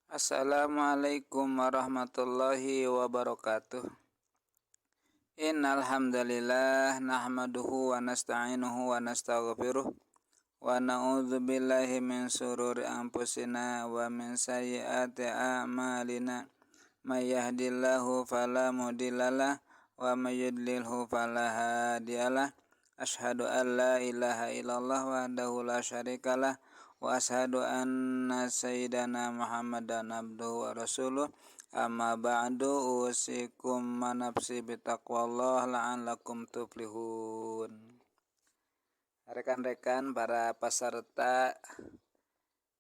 Assalamualaikum warahmatullahi wabarakatuh. Innal hamdalillah nahmaduhu wa nasta'inuhu wa nastaghfiruh wa na'udzu billahi min shururi anfusina wa min sayyiati a'malina. May yahdihillahu fala mudhillalah wa may yudlilhu fala hadiyalah. Asyhadu an la ilaha illallah wahdahu la syarikalah wa asyhadu anna sayyidana Muhammadan abduhu wa rasuluh. Amma ba'du, usikum manapsi bitaqwallah la'allakum tuflihun. Rekan-rekan para peserta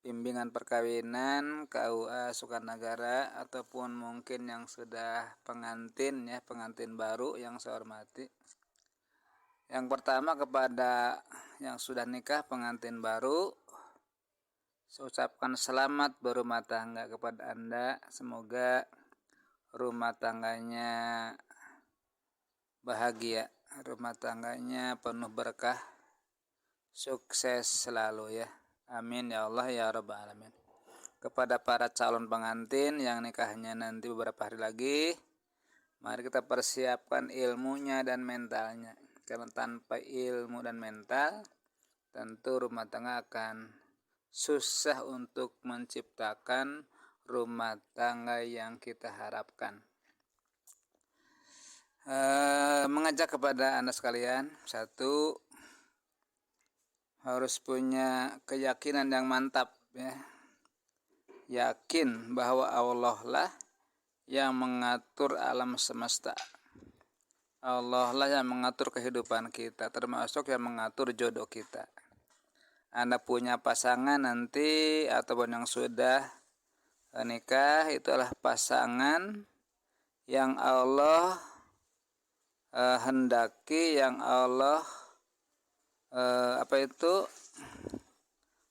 bimbingan perkawinan KUA Sukarnagara ataupun mungkin yang sudah pengantin baru yang saya hormati. Yang pertama kepada yang sudah nikah pengantin baru, saya ucapkan selamat berumah tangga kepada Anda. Semoga rumah tangganya bahagia, rumah tangganya penuh berkah, sukses selalu ya. Amin ya Allah ya Rabbal Alamin. Kepada para calon pengantin yang nikahnya nanti beberapa hari lagi, mari kita persiapkan ilmunya dan mentalnya. Karena tanpa ilmu dan mental, tentu rumah tangga akan susah untuk menciptakan rumah tangga yang kita harapkan. Mengajak kepada Anda sekalian, satu, harus punya keyakinan yang mantap ya. Yakin bahwa Allah lah yang mengatur alam semesta. Allah lah yang mengatur kehidupan kita, termasuk yang mengatur jodoh kita. Anda punya pasangan nanti ataupun yang sudah nikah, itu adalah pasangan yang Allah hendaki, yang Allah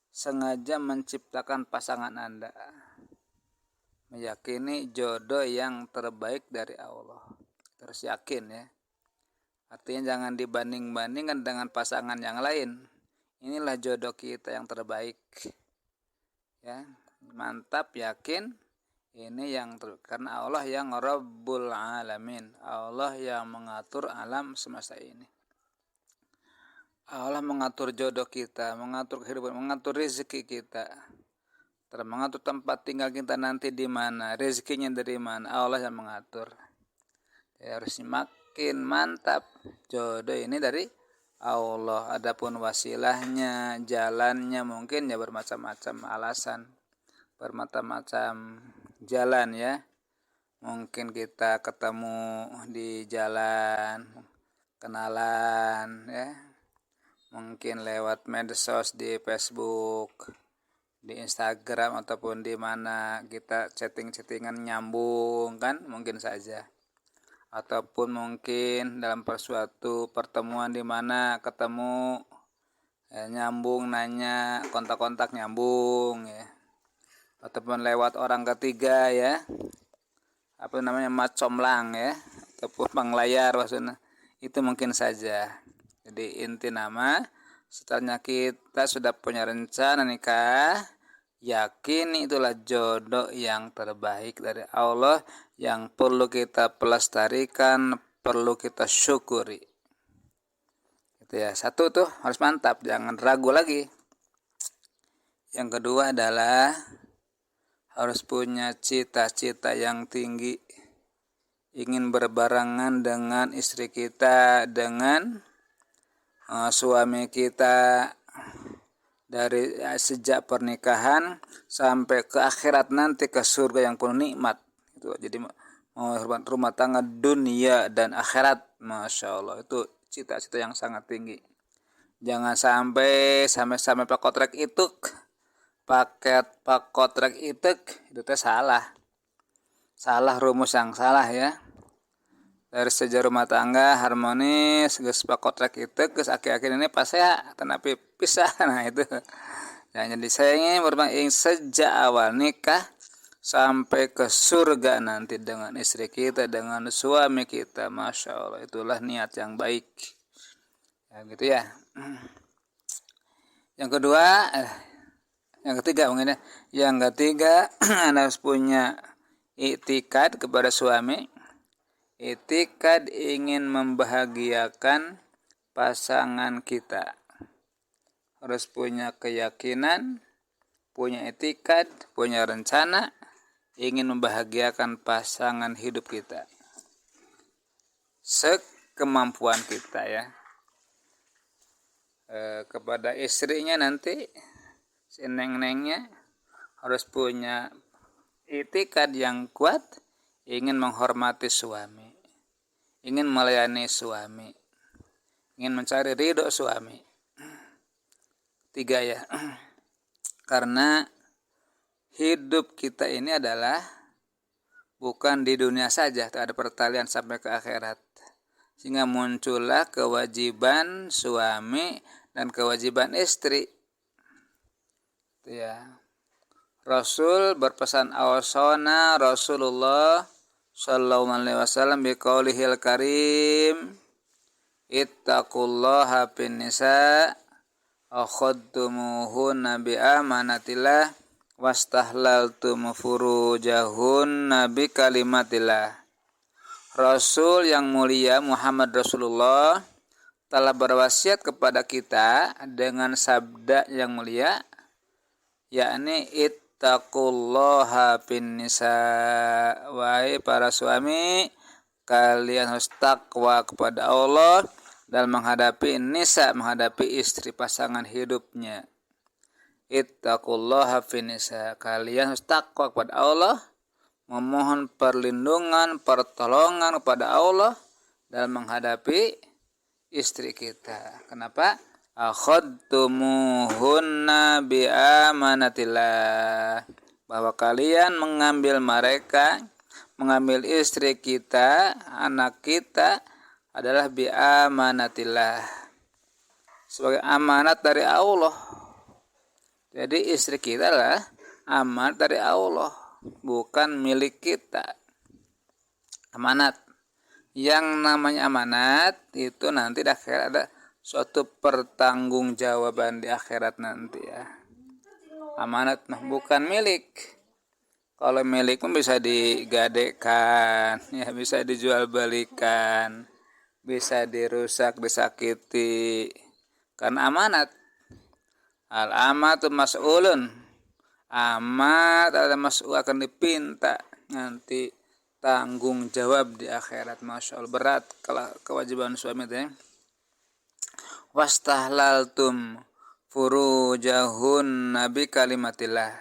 sengaja menciptakan pasangan Anda. Meyakini jodoh yang terbaik dari Allah. Terus yakin ya. Artinya jangan dibanding-bandingkan dengan pasangan yang lain. Inilah jodoh kita yang terbaik. Ya, mantap, yakin ini yang karena Allah yang Rabbul Alamin. Allah yang mengatur alam semesta ini. Allah mengatur jodoh kita, mengatur kehidupan, mengatur rezeki kita. Mengatur tempat tinggal kita nanti di mana, rezekinya dari mana, Allah yang mengatur. Ya, harus makin mantap jodoh ini dari Allah. Adapun wasilahnya, jalannya mungkin ya bermacam-macam alasan, bermacam-macam jalan ya. Mungkin kita ketemu di jalan, kenalan ya. Mungkin lewat medsos di Facebook, di Instagram ataupun di mana kita chatting-chattingan nyambung kan, mungkin saja. Ataupun mungkin dalam suatu pertemuan di mana ketemu nyambung, nanya, kontak-kontak nyambung ya. Ataupun lewat orang ketiga ya. Macomlang ya, ataupun panglayar maksudnya. Itu mungkin saja. Jadi inti nama, setelahnya kita sudah punya rencana nikah, yakin itulah jodoh yang terbaik dari Allah yang perlu kita pelestarikan, perlu kita syukuri. Itu ya, satu tuh harus mantap, jangan ragu lagi. Yang kedua adalah harus punya cita-cita yang tinggi, ingin berbarengan dengan istri kita, dengan suami kita dari sejak pernikahan sampai ke akhirat nanti, ke surga yang penuh nikmat. Itu jadi mau rumah tangga dunia dan akhirat, masya Allah, itu cita-cita yang sangat tinggi. Jangan sampai pak kontrak itu itu salah rumus yang salah ya. Dari sejak rumah tangga harmonis, geus pakotrak itu, geus akhir-akhir ini pas ya, tapi pisah. Nah itu. Ya, jadi saya ingin berbagi sejak awal nikah sampai ke surga nanti dengan istri kita, dengan suami kita, masya Allah, itulah niat yang baik. Ya gitu ya. Yang kedua, Yang ketiga mungkin ya. Yang ketiga Anda harus punya iktikad kepada suami. Iktikad ingin membahagiakan pasangan kita. Harus punya keyakinan, punya iktikad, punya rencana, ingin membahagiakan pasangan hidup kita. Sekemampuan kita ya. Kepada istrinya nanti, si neng-nengnya harus punya iktikad yang kuat, ingin menghormati suami, ingin melayani suami, ingin mencari ridho suami. 3 ya. Karena hidup kita ini adalah bukan di dunia saja, tak ada pertalian sampai ke akhirat. Sehingga muncullah kewajiban suami dan kewajiban istri. Itu ya. Rasul berpesan, awsana Rasulullah sallallahu alaihi wasallam biqaulihil karim, ittaqullaha fin nisa akhadtumuhunna bi amanatillah wastahlaltum furujahunna bi kalimatillah. Rasul yang mulia Muhammad Rasulullah telah berwasiat kepada kita dengan sabda yang mulia, yakni ittaqullaha fin nisa, wahai para suami, kalian harus takwa kepada Allah dalam menghadapi nisa, menghadapi istri pasangan hidupnya. Ittaqullaha fin nisa, kalian harus takwa kepada Allah, memohon perlindungan, pertolongan kepada Allah dalam menghadapi istri kita. Kenapa? Akhadtumuhunna bi amanatillah, bahwa kalian mengambil mereka, mengambil istri kita, anak kita adalah bi amanatillah, sebagai amanat dari Allah. Jadi istri kita adalah amanat dari Allah, bukan milik kita. Amanat. Yang namanya amanat itu nanti di akhirat ada suatu pertanggungjawaban di akhirat nanti ya. Amanat bukan milik. Kalau milik pun bisa digadekan, ya bisa dijual balikan, bisa dirusak, disakiti. Karena amanat. Al-amatu mas'ulun. Amat ada mas'ul, akan dipinta nanti tanggung jawab di akhirat. Masya Allah, berat kalau kewajiban suami itu ya. Wastahlaltum furujahun nabi kalimatillah,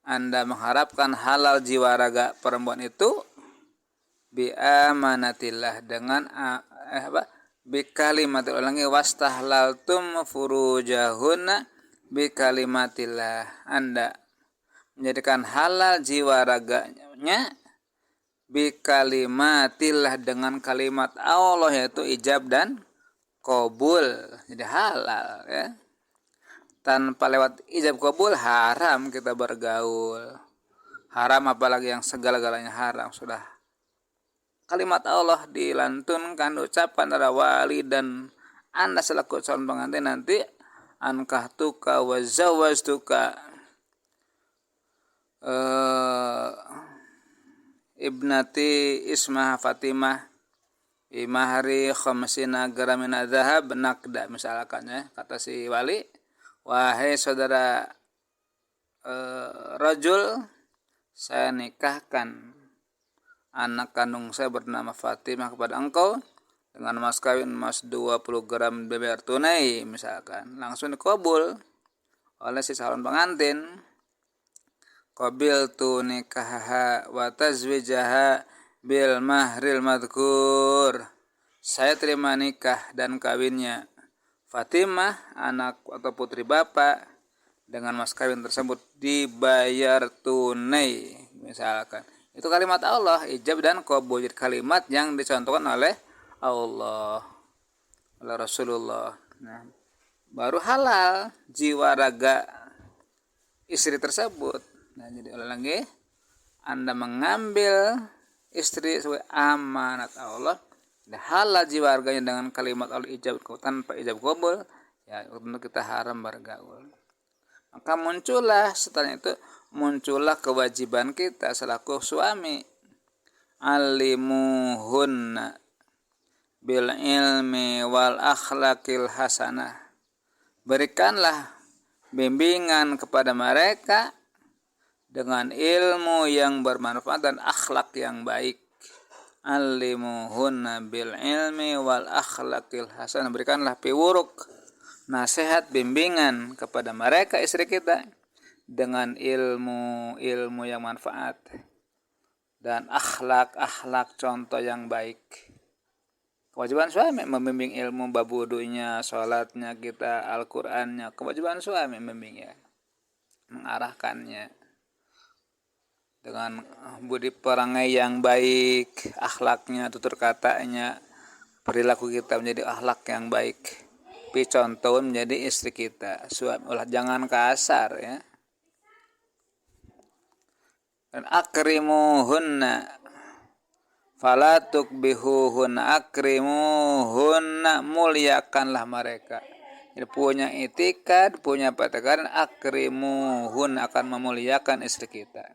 Anda mengharapkan halal jiwa raga perempuan itu bi amanatillah, dengan bi kalimatillah. Ulangi, wastahlaltum furujahun bi kalimatillah, Anda menjadikan halal jiwa raganya bi kalimatillah, dengan kalimat Allah, yaitu ijab dan qabul. Jadi halal ya. Tanpa lewat ijab qabul haram kita bergaul. Haram apalagi yang segala-galanya haram. Sudah kalimat Allah dilantunkan, ucapan dari wali dan Anda selaku calon pengantin nanti, ankahtuka wa zawwajtuka ibnati ismah Fatimah imahri khamsina gramina zahab nakda, misalkan ya, kata si wali, wahai saudara rajul, saya nikahkan anak kandung saya bernama Fatimah kepada engkau dengan mas kawin emas 20 gram beber tunai, misalkan. Langsung dikabul oleh si calon pengantin. Qabiltu nikahaha wa tazwijaha bil mahril madhkur, saya terima nikah dan kawinnya Fatimah, anak atau putri bapak, dengan mas kawin tersebut dibayar tunai, misalkan. Itu kalimat Allah, ijab dan qabul, kalimat yang dicontohkan oleh Allah, oleh Rasulullah. Nah, baru halal jiwa raga istri tersebut. Nah, jadi ulang lagi, Anda mengambil istri sebagai amanat Allah, halal jiwa raganya dengan kalimat Allah ijab, tanpa ijab qabul, ya tentu kita haram bergaul. Maka muncullah kewajiban kita selaku suami, alimuhunna bil ilmi wal akhlaqil hasanah. Berikanlah bimbingan kepada mereka dengan ilmu yang bermanfaat dan akhlak yang baik. Alimuhunna bil ilmi wal akhlaqil hasanah. Berikanlah piwuruk, nasihat, bimbingan kepada mereka istri kita dengan ilmu yang manfaat dan akhlak contoh yang baik. Kewajiban suami membimbing ilmu bab wudunya, sholatnya kita, Al-Qur'annya. Kewajiban suami membimbingnya, mengarahkannya dengan budi perangai yang baik, akhlaknya, tutur katanya, perilaku kita menjadi akhlak yang baik. Contoh menjadi istri kita, suami ulah jangan kasar ya. Dan akrimuhunna fala tukbihuhunna, akrimuhunna, muliakanlah mereka. Jadi punya itikad, punya patakaran, akrimuhunna, akan memuliakan istri kita.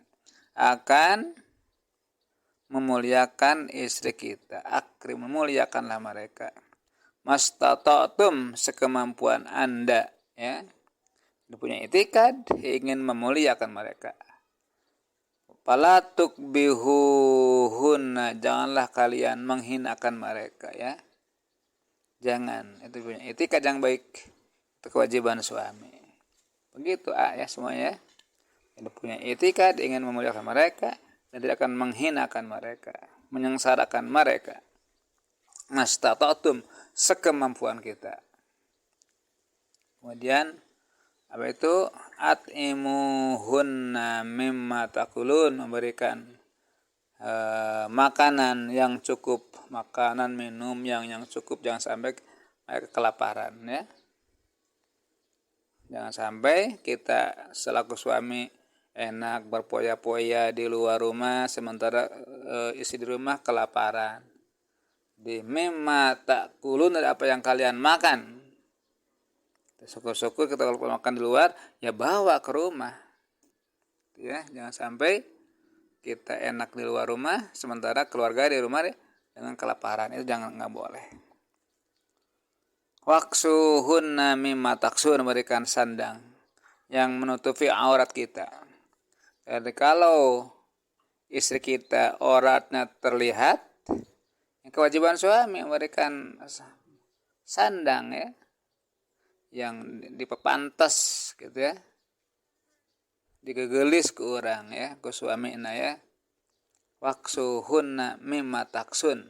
Akan memuliakan istri kita. Akrim, memuliakanlah mereka. Mastata'tum, sekemampuan Anda ya. Punya itikad, ingin memuliakan mereka. Fala tukbihuhunna, janganlah kalian menghinakan mereka ya. Jangan, itu punya itikad yang baik. Itu kewajiban suami. Begitu ya semuanya. Yang punya itikad ingin memuliakan mereka dan tidak akan menghinakan mereka, menyengsarakan mereka. Mastata'tum, sekemampuan kita. Kemudian apa itu? At'imuhunna mimma takulun, memberikan makanan yang cukup, makanan minum yang cukup, jangan sampai mereka kelaparan ya. Jangan sampai kita selaku suami enak berpoya-poya di luar rumah sementara istri di rumah kelaparan. Di mimma takulun, dari apa yang kalian makan. Syukur-syukur kita kalau makan di luar ya bawa ke rumah. Ya, jangan sampai kita enak di luar rumah sementara keluarga di rumah dengan kelaparan. Itu nggak boleh. Waksuhunna mimma taksun, memberikan sandang yang menutupi aurat kita. Jadi kalau istri kita auratnya terlihat, kewajiban suami memberikan sandang ya, yang dipepantas gitu ya, digegelis ke orang ya, ke suamina ya. Waksuhunna mimma taksun,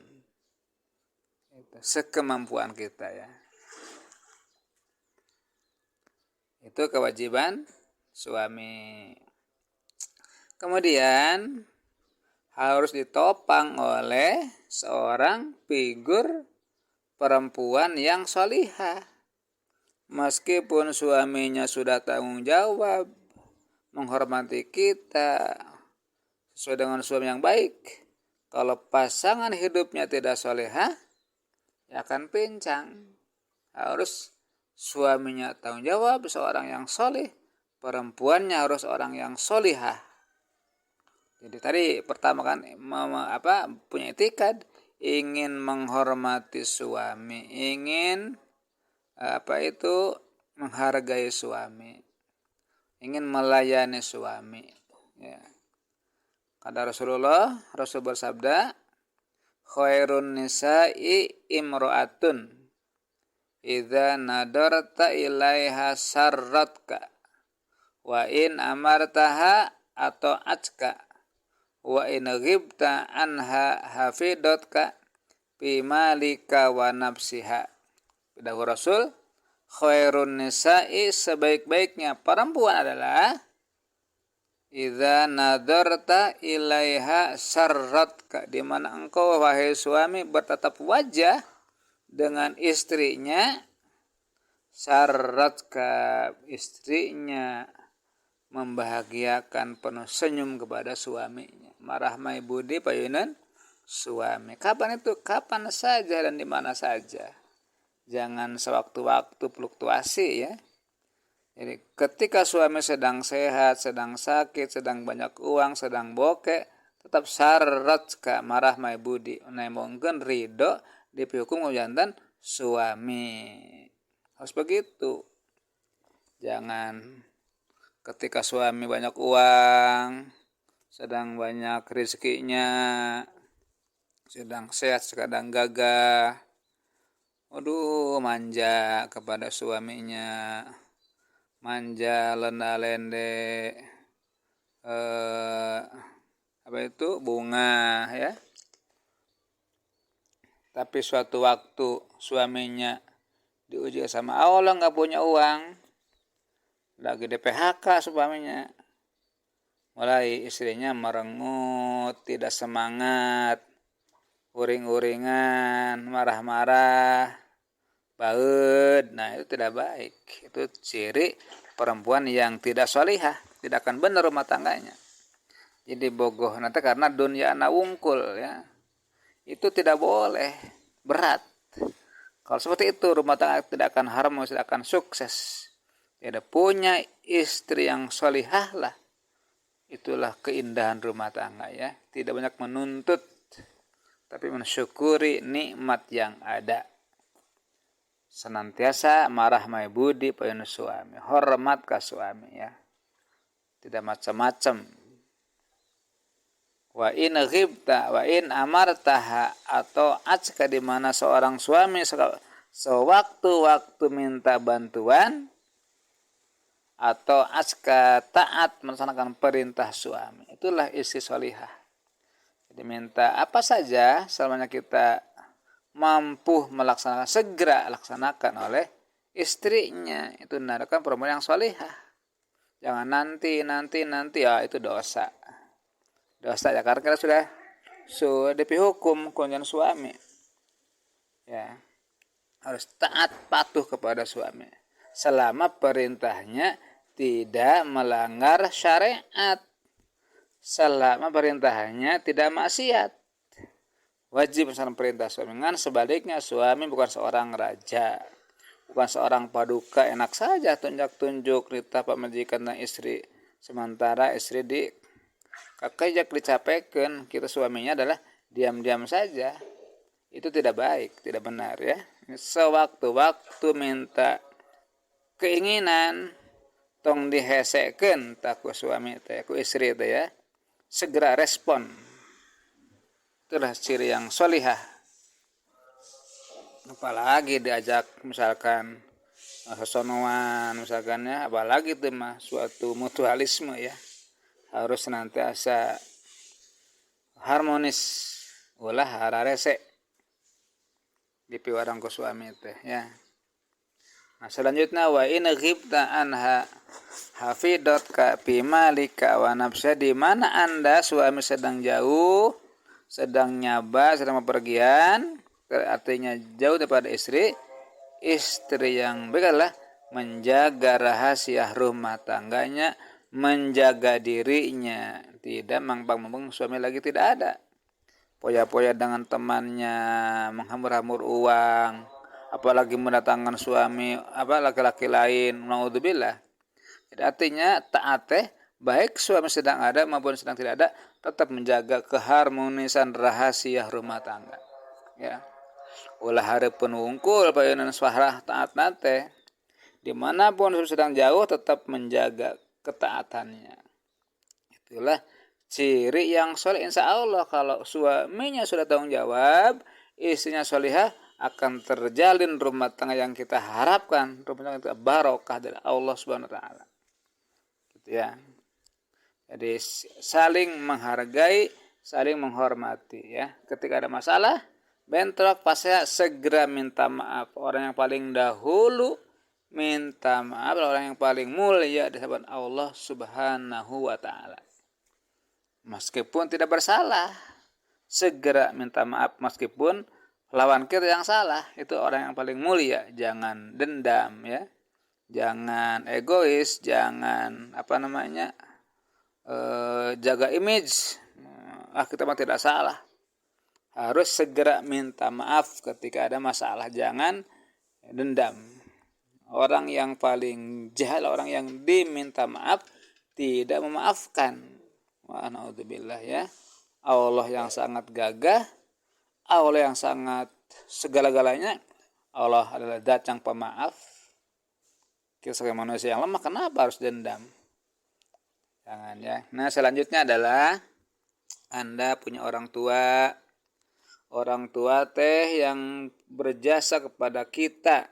sekemampuan kita ya. Itu kewajiban suami. Kemudian harus ditopang oleh seorang figur perempuan yang sholihah. Meskipun suaminya sudah tanggung jawab, menghormati kita sesuai dengan suami yang baik, kalau pasangan hidupnya tidak sholihah, ya akan pincang. Harus suaminya tanggung jawab, seorang yang sholih, perempuannya harus orang yang sholihah. Jadi tadi pertama kan punya itikad, ingin menghormati suami, ingin menghargai suami, ingin melayani suami ya. Kata Rasul bersabda, khairun nisa'i imro'atun idza nadarta ilaiha sarratka wa in amartaha atau atka wa in ghibta anha hafidatka bimalika wa nafsiha. Dahulu Rasul, khairun nisa'i, sebaik-baiknya perempuan adalah idza nadarta ilaiha sarratka, di mana engkau wahai suami bertatap wajah dengan istrinya, sarratka, istrinya membahagiakan, penuh senyum kepada suaminya, marahmai budi payunan suami. Kapan itu? Kapan saja dan di mana saja. Jangan sewaktu-waktu fluktuasi ya. Jadi ketika suami sedang sehat, sedang sakit, sedang banyak uang, sedang bokeh, tetap syarat ka marah mai budi mungkin ridho dihukum jantan suami. Harus begitu. Jangan ketika suami banyak uang, sedang banyak rezekinya, sedang sehat, sedang gagah, manja kepada suaminya, manja lenda-lende, bunga ya. Tapi suatu waktu suaminya diuji sama Allah nggak punya uang, lagi di PHK suaminya, mulai istrinya merengut, tidak semangat, uring-uringan, marah-marah, baud. Nah itu tidak baik. Itu ciri perempuan yang tidak sholihah, tidak akan benar rumah tangganya. Jadi bogoh nanti karena dunia anak wungkul ya, itu tidak boleh, berat. Kalau seperti itu rumah tangga tidak akan harmonis, tidak akan sukses. Tidak punya istri yang sholihah lah, itulah keindahan rumah tangga ya. Tidak banyak menuntut, tapi mensyukuri nikmat yang ada. Senantiasa marah mai budi payun suami, hormat ke suami ya, tidak macam-macam. Wa in ghibta wa in amartaha, atau acka di mana seorang suami sewaktu-waktu minta bantuan, atau acka taat melaksanakan perintah suami, itulah istri sholihah. Jadi minta apa saja selama kita mampu melaksanakan, segera laksanakan oleh istrinya, itu menandakan perempuan yang sholihah. Jangan nanti ya, itu dosa ya, karena kita sudah dihukum kunjung suami ya. Harus taat patuh kepada suami selama perintahnya tidak melanggar syariat, selama perintahnya tidak maksiat. Wajib melaksanakan perintah suami. Dengan sebaliknya suami bukan seorang raja, bukan seorang paduka enak saja tunjuk-tunjuk nita pamajikan dan istri, sementara istri di kakek dicapekan, kita suaminya adalah diam-diam saja. Itu tidak baik, tidak benar ya. Sewaktu-waktu minta keinginan tong dihesekeun tak ku suami teh, ku istri teh ya. Segera respon. Itulah ciri yang sholihah. Apalagi diajak misalkan sosonoan misalkan ya, apalagi itu mah suatu mutualisme ya. Harus senantiasa harmonis, ulah hararese dipiwarang ku suami teh ya. Nah selanjutnya wa in ghibta anha hafidatka fi malika wa nafsa, di mana Anda suami sedang jauh, sedang nyaba, sedang bepergian, artinya jauh daripada istri yang baiklah menjaga rahasia rumah tangganya, menjaga dirinya, tidak mangpang-mangpang suami lagi tidak ada. Poya-poya dengan temannya, menghambur-hambur uang, apalagi mendatangkan suami laki-laki lain, naudzubillah. Jadi artinya taat baik suami sedang ada maupun sedang tidak ada, tetap menjaga keharmonisan rahasia rumah tangga. Ya. Ulah hareupeun wungkul payeunan suarah taat nate. Dimanapun sedang jauh tetap menjaga ketaatannya. Itulah ciri yang soleh. Insya Allah kalau suaminya sudah tanggung jawab, istrinya solihah, akan terjalin rumah tangga yang kita harapkan, rumah tangga kita barokah dari Allah Subhanahu wa taala. Gitu ya. Jadi saling menghargai, saling menghormati ya. Ketika ada masalah, bentrok pasti segera minta maaf. Orang yang paling dahulu minta maaf, orang yang paling mulia di hadapan Allah Subhanahu wa taala. Meskipun tidak bersalah, segera minta maaf meskipun lawan kita yang salah, itu orang yang paling mulia. Jangan dendam ya. Jangan egois, jangan jaga image. Kita mah tidak salah. Harus segera minta maaf ketika ada masalah, jangan dendam. Orang yang paling jahat, orang yang diminta maaf tidak memaafkan. Wa naudzubillah ya. Allah yang sangat gagah, Allah yang sangat segala-galanya. Allah adalah zat yang pemaaf. Kita sebagai manusia yang lemah, kenapa harus dendam? Jangan ya. Nah, selanjutnya adalah Anda punya orang tua. Orang tua teh yang berjasa kepada kita,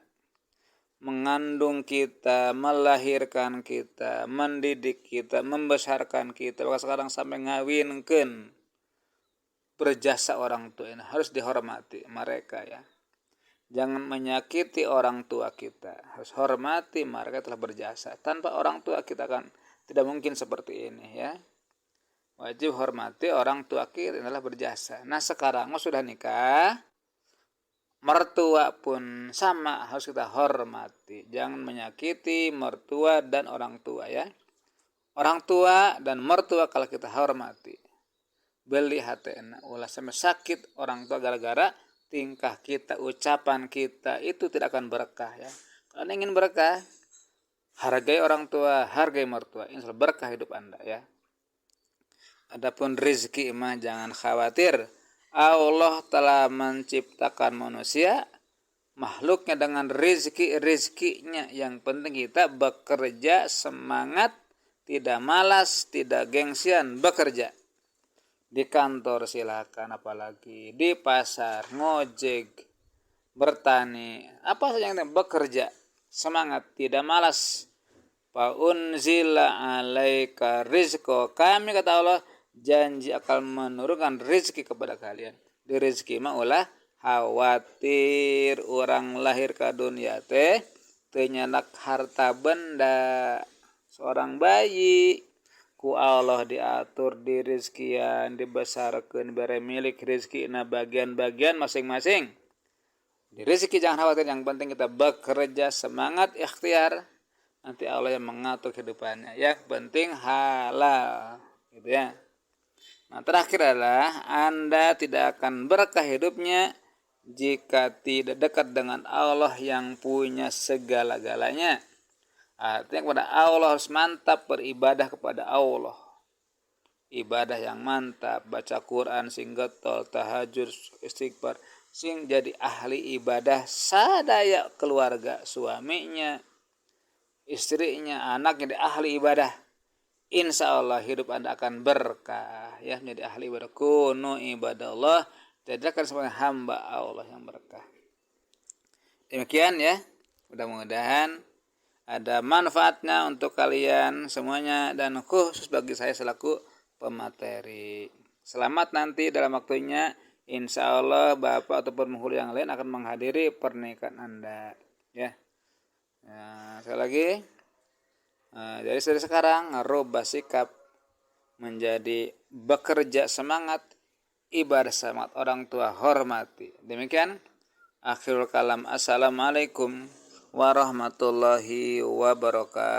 mengandung kita, melahirkan kita, mendidik kita, membesarkan kita, bahkan sekarang sampai ngawinkeun. Berjasa orang tua ini harus dihormati mereka ya. Jangan menyakiti orang tua kita, harus hormati mereka telah berjasa. Tanpa orang tua kita kan tidak mungkin seperti ini ya. Wajib hormati orang tua kita adalah berjasa. Nah sekarang sudah nikah, mertua pun sama harus kita hormati. Jangan menyakiti mertua dan orang tua ya. Orang tua dan mertua kalau kita hormati, beli hatena ulah sampai sakit orang tua gara-gara tingkah kita, ucapan kita itu tidak akan berkah ya. Kalau ingin berkah, hargai orang tua, hargai mertua, insya Allah berkah hidup Anda ya. Adapun rezeki mah jangan khawatir. Allah telah menciptakan manusia, makhluknya dengan rezekinya. Yang penting kita bekerja semangat, tidak malas, tidak gengsian, bekerja. Di kantor silakan, apalagi di pasar, ngojek, bertani, apa saja yang bekerja, semangat, tidak malas. Fa unzila alaika rizqo, kami kata Allah janji akan menurunkan rezeki kepada kalian. Di rezeki mah ulah khawatir orang lahir ke dunia teh teu nyanak harta benda. Seorang bayi ku Allah diatur di rezekian, dibesarkeun, bere milik rezekina bagian-bagian masing-masing. Di rezeki jangan khawatir, yang penting kita bekerja semangat ikhtiar. Nanti Allah yang mengatur kehidupannya. Yang penting halal gitu ya. Nah terakhir adalah Anda tidak akan berkah hidupnya jika tidak dekat dengan Allah yang punya segala-galanya. Artinya kepada Allah harus mantap beribadah kepada Allah. Ibadah yang mantap, baca Quran sing getol, tahajud, istighfar, sing jadi ahli ibadah sadaya keluarga, suaminya, istrinya, anaknya jadi ahli ibadah. Insya Allah hidup Anda akan berkah ya, menjadi ahli ibadah. Kunu ibadallah, jadikan sebagai hamba Allah yang berkah. Demikian ya, mudah-mudahan ada manfaatnya untuk kalian semuanya dan khusus bagi saya selaku pemateri. Selamat nanti dalam waktunya, insya Allah Bapak ataupun penghulu yang lain akan menghadiri pernikahan Anda ya. Nah, sekali lagi, jadi dari sekarang rubah sikap menjadi bekerja semangat, ibadah semangat, orang tua hormati. Demikian akhirul kalam. Assalamualaikum warahmatullahi wabarakatuh.